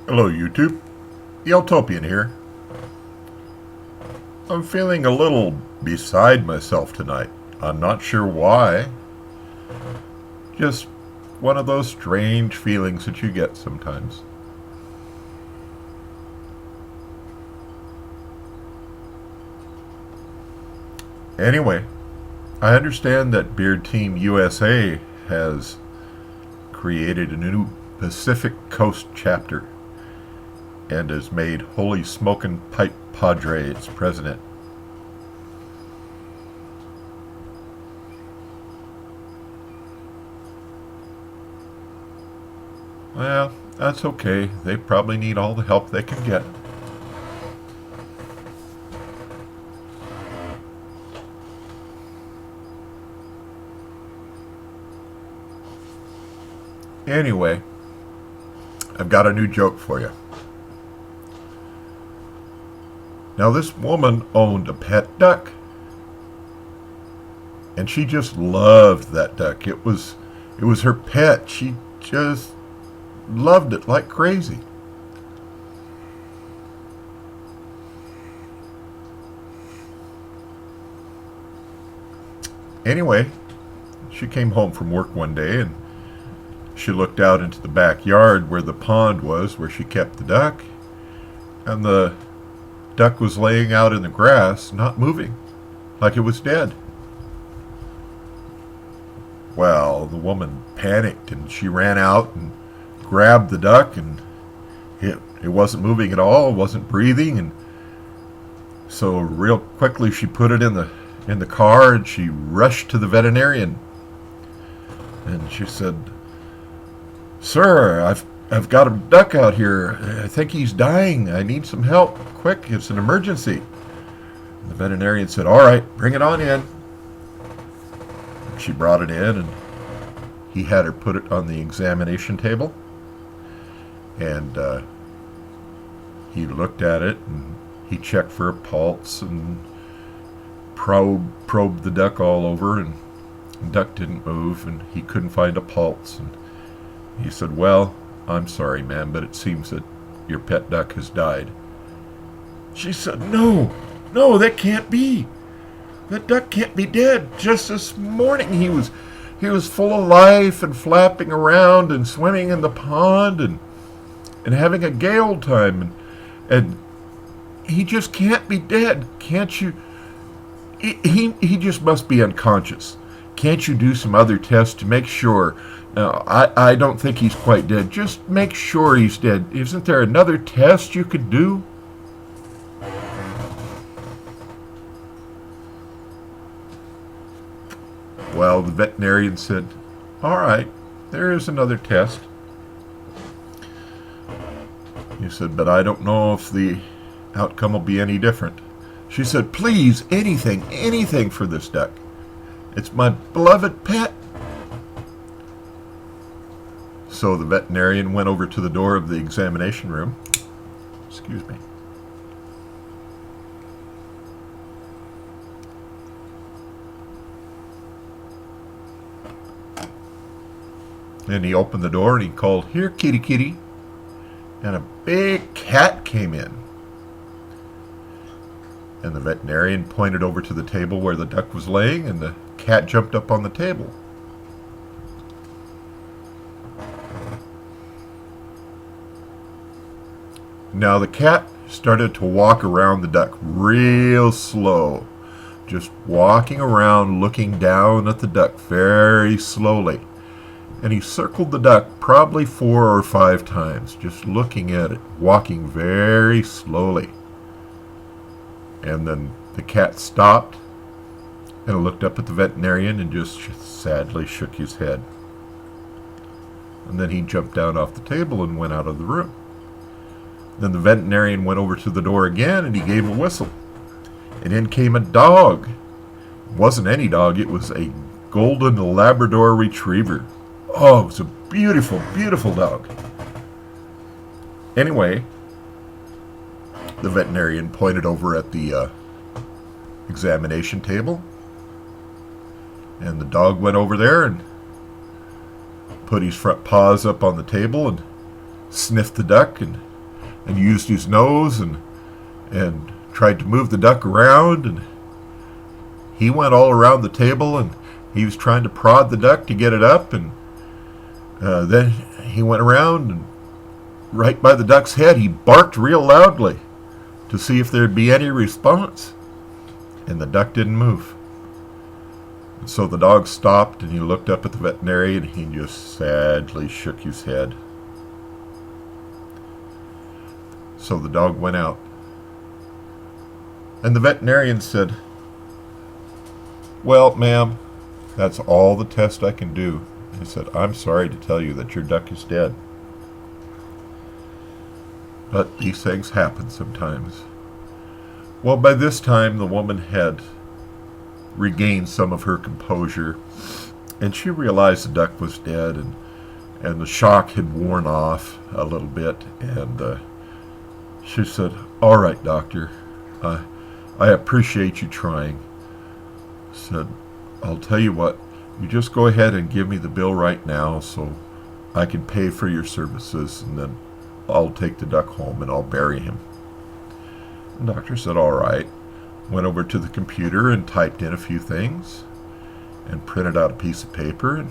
Hello, YouTube. The Utopian here. I'm feeling a little beside myself tonight. I'm not sure why. Just one of those strange feelings that you get sometimes. Anyway, I understand that Beard Team USA has created a new Pacific Coast chapter and has made Holy Smokin' Pipe Padre its president. Well, that's okay. They probably need all the help they can get. Anyway, I've got a new joke for you. Now, this woman owned a pet duck, and she just loved that duck. It was her pet. She just loved it like crazy. Anyway, she came home from work one day and she looked out into the backyard where the pond was, where she kept the duck, and the duck was laying out in the grass, not moving, like it was dead. Well, the woman panicked and she ran out and grabbed the duck, and it wasn't moving at all, wasn't breathing, and so real quickly she put it in the car and she rushed to the veterinarian. And she said, "Sir, I've got a duck out here. I think he's dying. I need some help. Quick, it's an emergency." And the veterinarian said, "All right, bring it on in." And she brought it in and he had her put it on the examination table. And he looked at it and he checked for a pulse and probed the duck all over, and the duck didn't move and he couldn't find a pulse. And he said, "Well, I'm sorry, ma'am, but it seems that your pet duck has died." She said, No, that can't be. That duck can't be dead. Just this morning he was full of life and flapping around and swimming in the pond and having a gale time, and he just can't be dead. Can't you? He just must be unconscious. Can't you do some other tests to make sure? Now, I don't think he's quite dead. Just make sure he's dead. Isn't there another test you could do? Well, the veterinarian said, "All right, there is another test." He said, "But I don't know if the outcome will be any different." She said, "Please, anything for this duck. It's my beloved pet." So the veterinarian went over to the door of the examination room. Excuse me. And he opened the door and he called, "Here, kitty, kitty." And a big cat came in. And the veterinarian pointed over to the table where the duck was laying, and the cat jumped up on the table. Now the cat started to walk around the duck real slow, just walking around looking down at the duck very slowly. And he circled the duck probably 4 or 5 times, just looking at it, walking very slowly. And then the cat stopped and looked up at the veterinarian and just sadly shook his head. And then he jumped down off the table and went out of the room. Then the veterinarian went over to the door again and he gave a whistle. And in came a dog. It wasn't any dog, it was a golden Labrador retriever. Oh, it was a beautiful, beautiful dog. Anyway, the veterinarian pointed over at the examination table. And the dog went over there and put his front paws up on the table and sniffed the duck and and used his nose and tried to move the duck around, and he went all around the table, and he was trying to prod the duck to get it up, and then he went around, and right by the duck's head he barked real loudly to see if there'd be any response, and the duck didn't move. And so the dog stopped, and he looked up at the veterinarian, and he just sadly shook his head. So the dog went out, and the veterinarian said, "Well, ma'am, that's all the test I can do." He said, "I'm sorry to tell you that your duck is dead. But these things happen sometimes." Well, by this time, the woman had regained some of her composure, and she realized the duck was dead, and the shock had worn off a little bit, and she said, "All right, doctor, I appreciate you trying." Said, "I'll tell you what, you just go ahead and give me the bill right now so I can pay for your services, and then I'll take the duck home and I'll bury him." The doctor said, "All right." Went over to the computer and typed in a few things and printed out a piece of paper and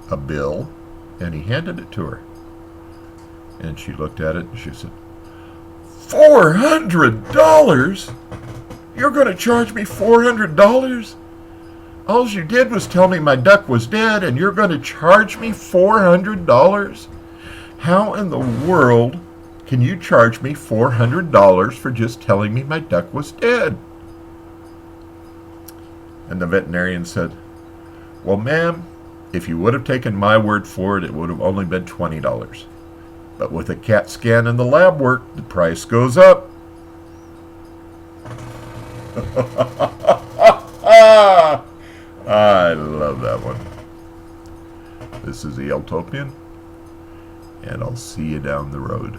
a bill, and he handed it to her. And she looked at it and she said, $400? You're going to charge me $400? All you did was tell me my duck was dead, and you're going to charge me $400? How in the world can you charge me $400 for just telling me my duck was dead?" And the veterinarian said, "Well, ma'am, if you would have taken my word for it, it would have only been $20. But with a CAT scan and the lab work, the price goes up." I love that one. This is the Utopian, and I'll see you down the road.